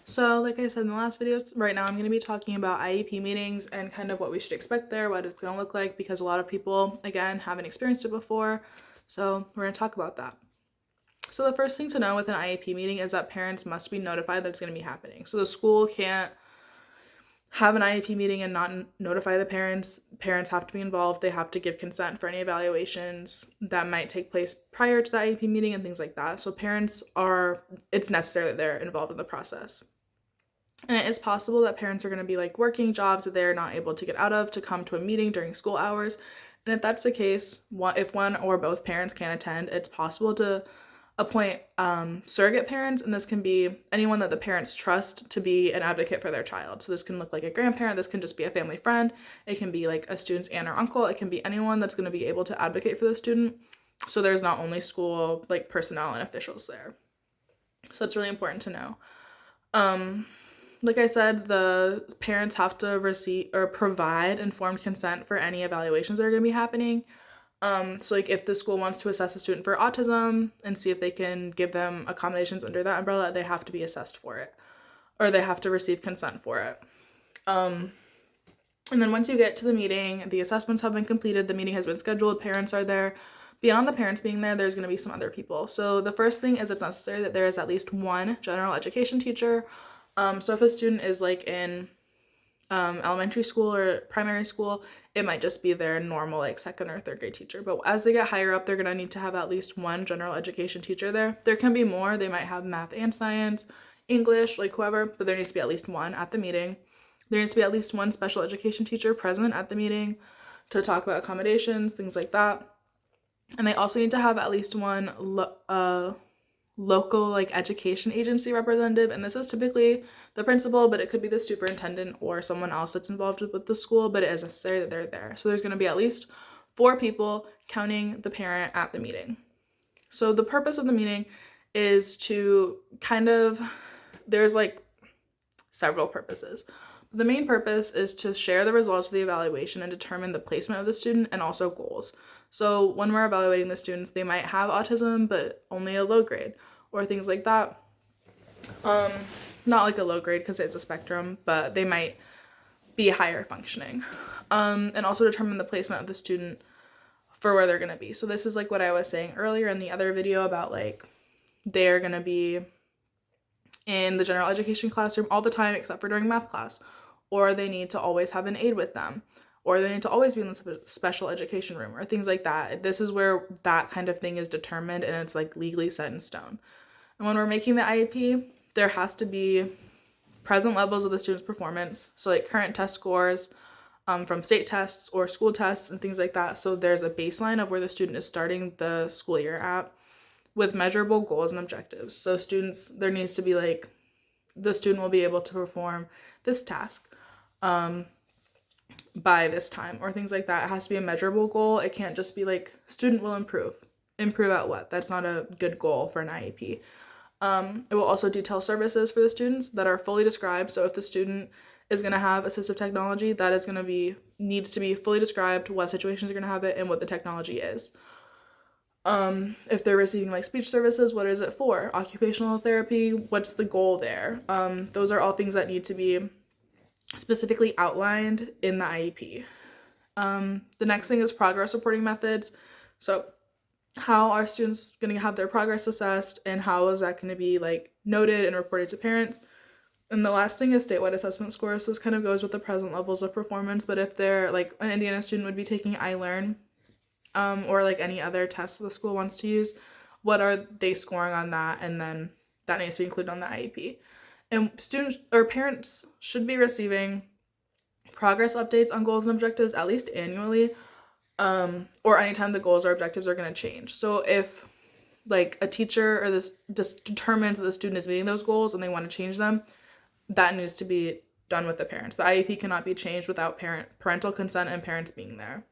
So, like I said in the last video, right now I'm going to be talking about IEP meetings and kind of what we should expect there, what it's going to look like, because a lot of people, again, haven't experienced it before. So, we're going to talk about that. So, the first thing to know with an IEP meeting is that parents must be notified that it's going to be happening. So, the school can't have an IEP meeting and not notify the parents. Parents have to be involved. They have to give consent for any evaluations that might take place prior to the IEP meeting and things like that. So, it's necessary that they're involved in the process. And it is possible that parents are going to be like working jobs that they're not able to get out of to come to a meeting during school hours. And if that's the case, if one or both parents can't attend, it's possible to appoint surrogate parents, and this can be anyone that the parents trust to be an advocate for their child. So this can look like a grandparent, this can just be a family friend, it can be like a student's aunt or uncle, it can be anyone that's going to be able to advocate for the student. So there's not only school like personnel and officials there. So it's really important to know. Like I said, the parents have to receive or provide informed consent for any evaluations that are going to be happening. So like if the school wants to assess a student for autism and see if they can give them accommodations under that umbrella, they have to be assessed for it, or they have to receive consent for it. And then once you get to the meeting, the assessments have been completed, the meeting has been scheduled, parents are there. Beyond the parents being there, there's going to be some other people. So the first thing is it's necessary that there is at least one general education teacher. So if a student is like in elementary school or primary school, it might just be their normal like second or third grade teacher. But as they get higher up, they're going to need to have at least one general education teacher there. There can be more. They might have math and science, English, like whoever, but there needs to be at least one at the meeting. There needs to be at least one special education teacher present at the meeting to talk about accommodations, things like that. And they also need to have at least one local like education agency representative, and this is typically the principal, but it could be the superintendent or someone else that's involved with the school, but it is necessary that they're there. So there's going to be at least 4 people counting the parent at the meeting. So the purpose of the meeting is to there's like several purposes. The main purpose is to share the results of the evaluation and determine the placement of the student and also goals. So when we're evaluating the students, they might have autism, but only a low grade or things like that. Not like a low grade because it's a spectrum, but they might be higher functioning. And also determine the placement of the student for where they're going to be. So this is like what I was saying earlier in the other video about like they're going to be in the general education classroom all the time except for during math class, or they need to always have an aide with them, or they need to always be in the special education room, or things like that. This is where that kind of thing is determined and it's like legally set in stone. And when we're making the IEP, there has to be present levels of the student's performance, so like current test scores from state tests or school tests and things like that. So there's a baseline of where the student is starting the school year at with measurable goals and objectives. So there needs to be like, the student will be able to perform this task by this time or things like that. It has to be a measurable goal. It can't just be like student will improve. Improve at what? That's not a good goal for an IEP. It will also detail services for the students that are fully described. So if the student is going to have assistive technology, that is going to needs to be fully described, what situations are going to have it and what the technology is. If they're receiving like speech services, what is it for? Occupational therapy, what's the goal there? Those are all things that need to be specifically outlined in the IEP. The next thing is progress reporting methods. So how are students going to have their progress assessed and how is that going to be like noted and reported to parents? And the last thing is statewide assessment scores. This kind of goes with the present levels of performance, but if they're like an Indiana student would be taking iLearn, or like any other tests the school wants to use, what are they scoring on that? And then that needs to be included on the IEP. And students or parents should be receiving progress updates on goals and objectives at least annually, or anytime the goals or objectives are going to change. So if like a teacher or this just determines that the student is meeting those goals and they want to change them, that needs to be done with the parents. The IEP cannot be changed without parental consent and parents being there.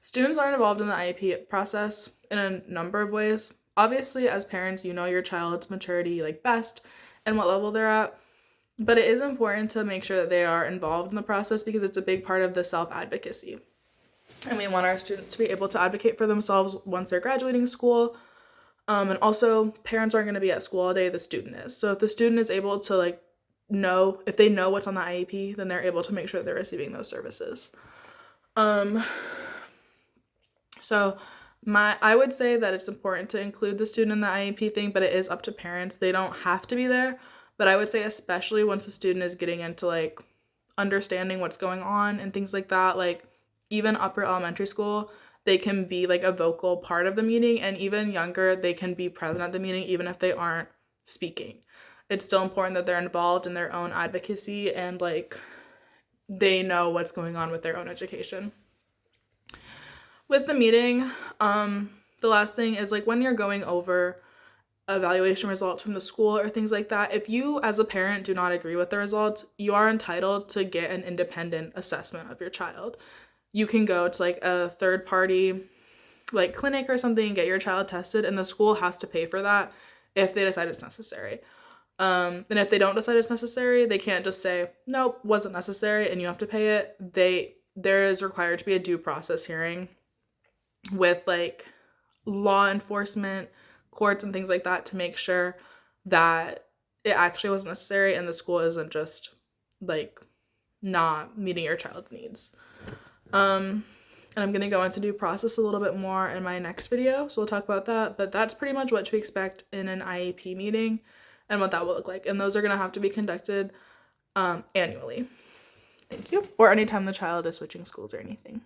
Students are involved in the IEP process in a number of ways. Obviously, as parents, you know your child's maturity like best and what level they're at, but it is important to make sure that they are involved in the process because it's a big part of the self-advocacy. And we want our students to be able to advocate for themselves once they're graduating school. And also, parents aren't going to be at school all day, the student is. So if the student is able to like know, if they know what's on the IEP, then they're able to make sure they're receiving those services. So I would say that it's important to include the student in the IEP thing, but it is up to parents. They don't have to be there. But I would say especially once a student is getting into like understanding what's going on and things like that, like even upper elementary school, they can be like a vocal part of the meeting, and even younger, they can be present at the meeting even if they aren't speaking. It's still important that they're involved in their own advocacy and like they know what's going on with their own education. With the meeting, the last thing is like when you're going over evaluation results from the school or things like that, if you as a parent do not agree with the results, you are entitled to get an independent assessment of your child. You can go to like a third party like clinic or something and get your child tested, and the school has to pay for that if they decide it's necessary. And if they don't decide it's necessary, they can't just say, nope, wasn't necessary and you have to pay it. There is required to be a due process hearing with like law enforcement, courts and things like that to make sure that it actually was necessary and the school isn't just like not meeting your child's needs. And I'm going to go into due process a little bit more in my next video, so we'll talk about that, but that's pretty much what to expect in an IEP meeting and what that will look like, and those are going to have to be conducted annually. Thank you. Or anytime the child is switching schools or anything.